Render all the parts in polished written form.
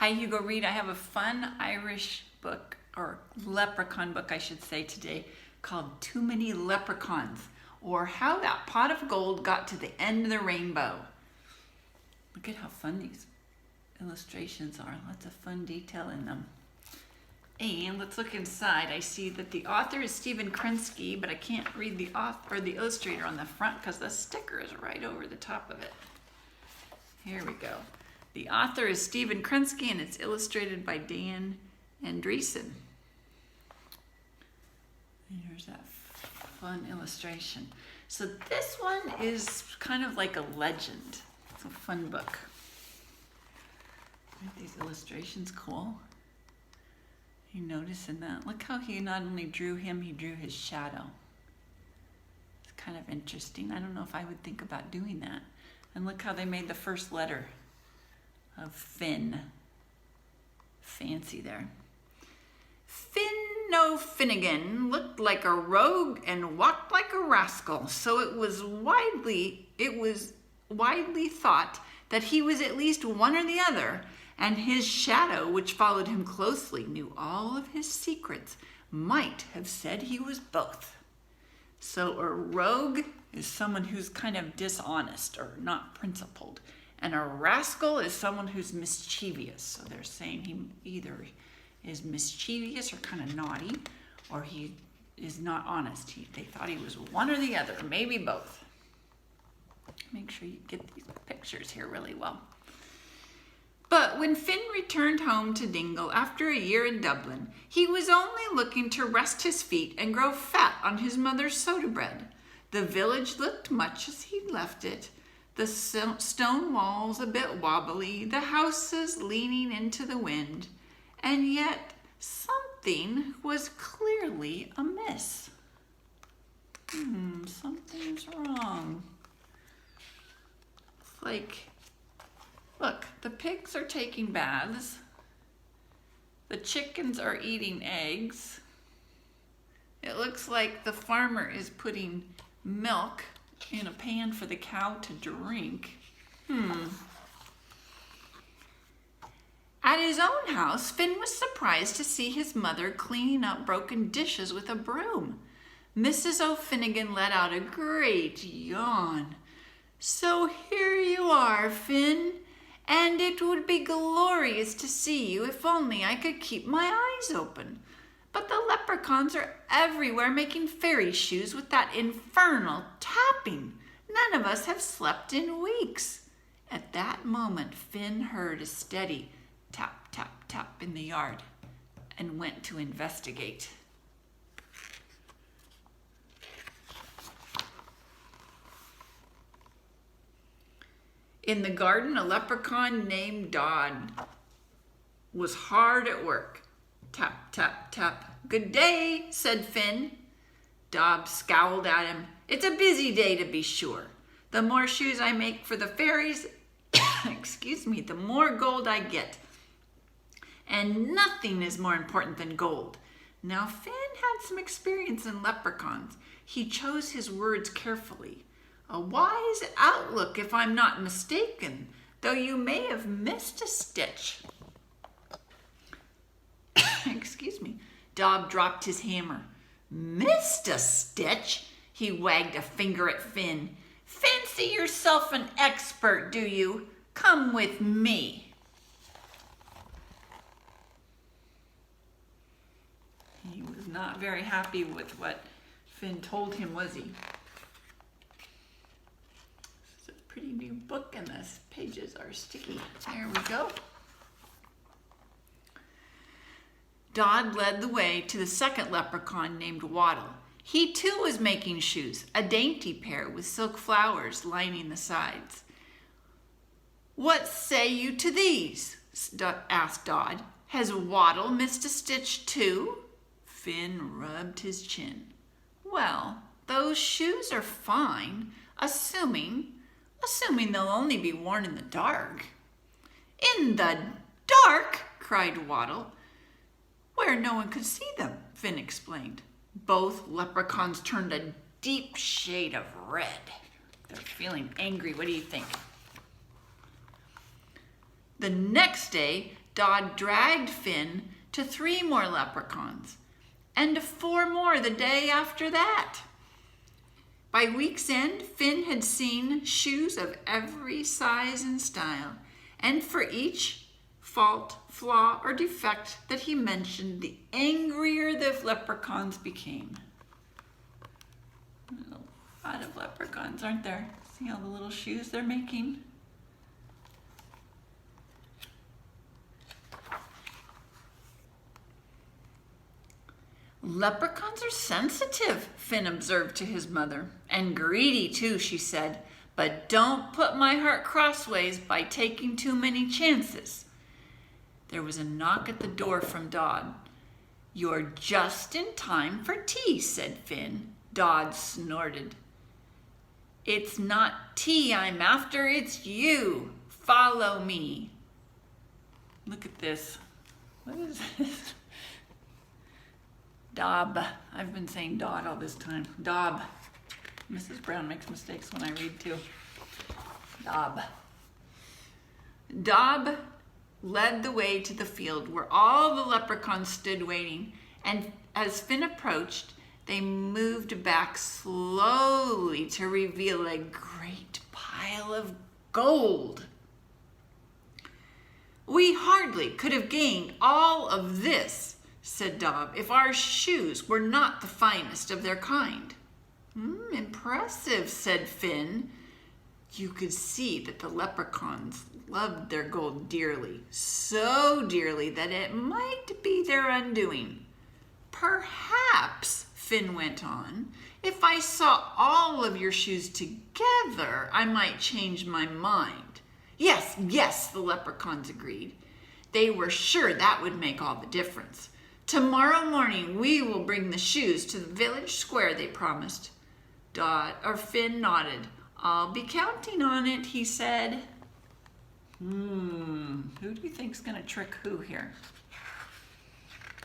Hi, Hugo Reed. I have a fun Irish book, or leprechaun book, I should say, today, called Too Many Leprechauns, or How That Pot of Gold Got to the End of the Rainbow. Look at how fun these illustrations are. Lots of fun detail in them. And let's look inside. I see that the author is Stephen Krinsky, but I can't read the author or the illustrator on the front because the sticker is right over the top of it. Here we go. The author is Stephen Krinsky, and it's illustrated by Dan Andreessen. Here's that fun illustration. So this one is kind of like a legend. It's a fun book. Aren't these illustrations cool? You noticing that? Look how he not only drew him, he drew his shadow. It's kind of interesting. I don't know if I would think about doing that. And look how they made the first letter of Finn. Fancy there. Finnigan looked like a rogue and walked like a rascal, so it was widely thought that he was at least one or the other, and his shadow, which followed him closely, knew all of his secrets, might have said he was both. So a rogue is someone who's kind of dishonest or not principled, and a rascal is someone who's mischievous. So they're saying he either is mischievous or kind of naughty, or he is not honest. They thought he was one or the other, maybe both. Make sure you get these pictures here really well. But when Finn returned home to Dingle after a year in Dublin, he was only looking to rest his feet and grow fat on his mother's soda bread. The village looked much as he'd left it. The stone walls a bit wobbly, the houses leaning into the wind, and yet something was clearly amiss. Something's wrong. It's like, look, the pigs are taking baths, the chickens are eating eggs, it looks like the farmer is putting milk in a pan for the cow to drink. At his own house, Finn was surprised to see his mother cleaning up broken dishes with a broom. Mrs. O'Finnigan let out a great yawn. "So here you are, Finn, and it would be glorious to see you if only I could keep my eyes open. But the leprechauns are everywhere making fairy shoes with that infernal tapping. None of us have slept in weeks." At that moment, Finn heard a steady tap, tap, tap in the yard and went to investigate. In the garden, a leprechaun named Dodd was hard at work. Tap, tap, tap. "Good day," said Finn. Dodd scowled at him. "It's a busy day, to be sure. The more shoes I make for the fairies, the more gold I get. And nothing is more important than gold." Now, Finn had some experience in leprechauns. He chose his words carefully. "A wise outlook, if I'm not mistaken, though you may have missed a stitch." Dob dropped his hammer. "Missed a stitch?" He wagged a finger at Finn. "Fancy yourself an expert, do you? Come with me." He was not very happy with what Finn told him, was he? This is a pretty new book, and the pages are sticky. There we go. Dodd led the way to the second leprechaun named Waddle. He too was making shoes, a dainty pair with silk flowers lining the sides. "What say you to these?" asked Dodd. "Has Waddle missed a stitch too?" Finn rubbed his chin. "Well, those shoes are fine, assuming they'll only be worn in the dark." "In the dark?" cried Waddle. "Where no one could see them," Finn explained. Both leprechauns turned a deep shade of red. They're feeling angry. What do you think? The next day, Dod dragged Finn to 3 more leprechauns, and to 4 more the day after that. By week's end, Finn had seen shoes of every size and style, and for each fault, flaw, or defect that he mentioned, the angrier the leprechauns became. There's a lot of leprechauns, aren't there? See all the little shoes they're making? Leprechauns are sensitive, Finn observed to his mother. And greedy too, she said. But don't put my heart crossways by taking too many chances. There was a knock at the door from Dod. You're just in time for tea, said Finn. Dod snorted. It's not tea I'm after, it's you. Follow me. Look at this. What is this? Dob. I've been saying Dod all this time. Dob. Mrs. Brown makes mistakes when I read too. Dob. Dob led the way to the field where all the leprechauns stood waiting, and as Finn approached, they moved back slowly to reveal a great pile of gold. We hardly could have gained all of this, said Dob, if our shoes were not the finest of their kind. Impressive, said Finn. You could see that the leprechauns loved their gold dearly, so dearly that it might be their undoing. Perhaps, Finn went on, if I saw all of your shoes together, I might change my mind. Yes, yes, the leprechauns agreed. They were sure that would make all the difference. Tomorrow morning we will bring the shoes to the village square, they promised. Finn nodded. I'll be counting on it, he said. Who do you think's gonna trick who here?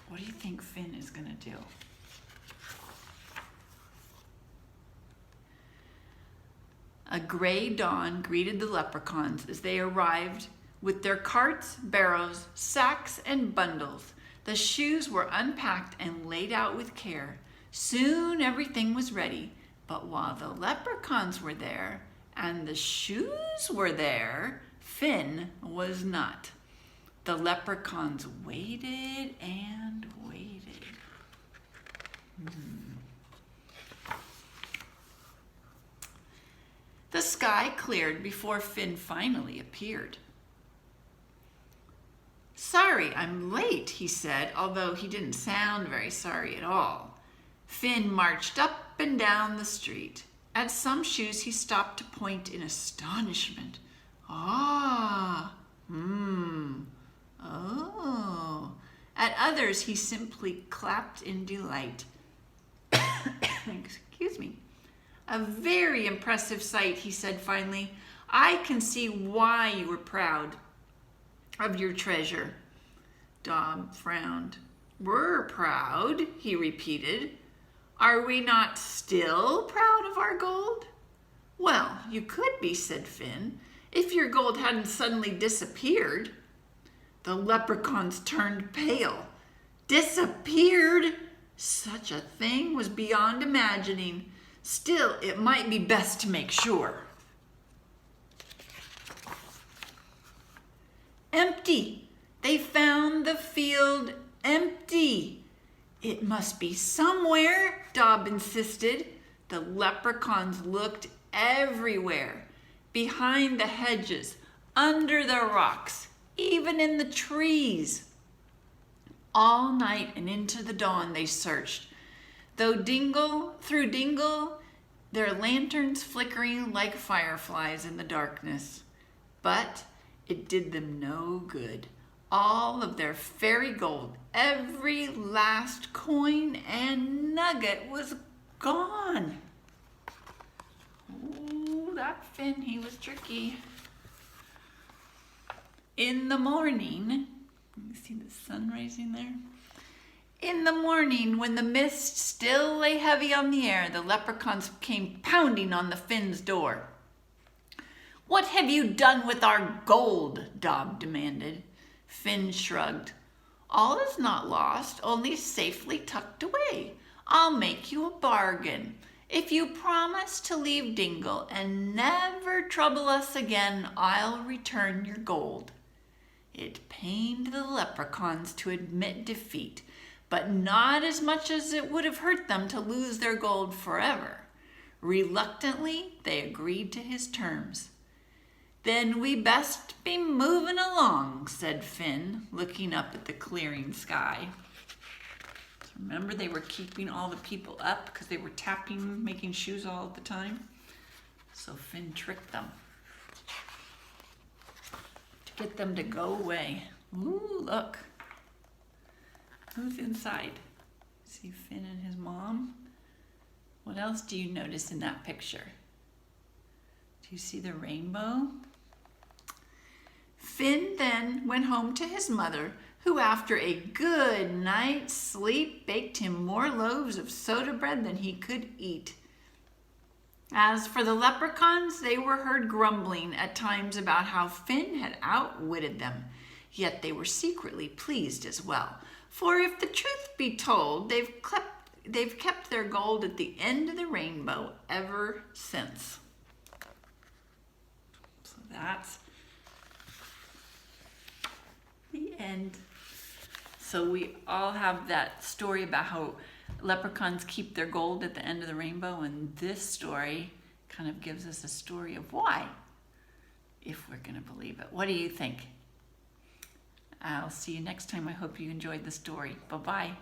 What do you think Finn is gonna do? A gray dawn greeted the leprechauns as they arrived with their carts, barrows, sacks, and bundles. The shoes were unpacked and laid out with care. Soon everything was ready, but while the leprechauns were there and the shoes were there, Finn was not. The leprechauns waited and waited. The sky cleared before Finn finally appeared. Sorry, I'm late, he said, although he didn't sound very sorry at all. Finn marched up and down the street. At some shoes he stopped to point in astonishment. Oh. At others he simply clapped in delight. Excuse me. A very impressive sight, he said finally. I can see why you were proud of your treasure. Dob frowned. We're proud, he repeated. Are we not still proud of our gold? Well, you could be, said Finn, if your gold hadn't suddenly disappeared. The leprechauns turned pale. Disappeared? Such a thing was beyond imagining. Still, it might be best to make sure. Empty. They found the field empty. It must be somewhere, Dob insisted. The leprechauns looked everywhere, behind the hedges, under the rocks, even in the trees. All night and into the dawn they searched, through dingle, their lanterns flickering like fireflies in the darkness. But it did them no good. All of their fairy gold, every last coin and nugget was gone. Ooh, that Finn, he was tricky. In the morning, you see the sun rising there? In the morning, when the mist still lay heavy on the air, the leprechauns came pounding on the Finn's door. What have you done with our gold? Dob demanded. Finn shrugged. All is not lost, only safely tucked away. I'll make you a bargain. If you promise to leave Dingle and never trouble us again, I'll return your gold. It pained the leprechauns to admit defeat, but not as much as it would have hurt them to lose their gold forever. Reluctantly, they agreed to his terms. Then we best be moving along, said Finn, looking up at the clearing sky. Remember, they were keeping all the people up because they were tapping, making shoes all the time. So Finn tricked them to get them to go away. Ooh, look. Who's inside? See Finn and his mom? What else do you notice in that picture? Do you see the rainbow? Finn then went home to his mother, who after a good night's sleep baked him more loaves of soda bread than he could eat. As for the leprechauns, they were heard grumbling at times about how Finn had outwitted them, yet they were secretly pleased as well. For if the truth be told, they've kept their gold at the end of the rainbow ever since. So that's the end. So we all have that story about how leprechauns keep their gold at the end of the rainbow, and this story kind of gives us a story of why, if we're going to believe it. What do you think? I'll see you next time. I hope you enjoyed the story. Bye-bye.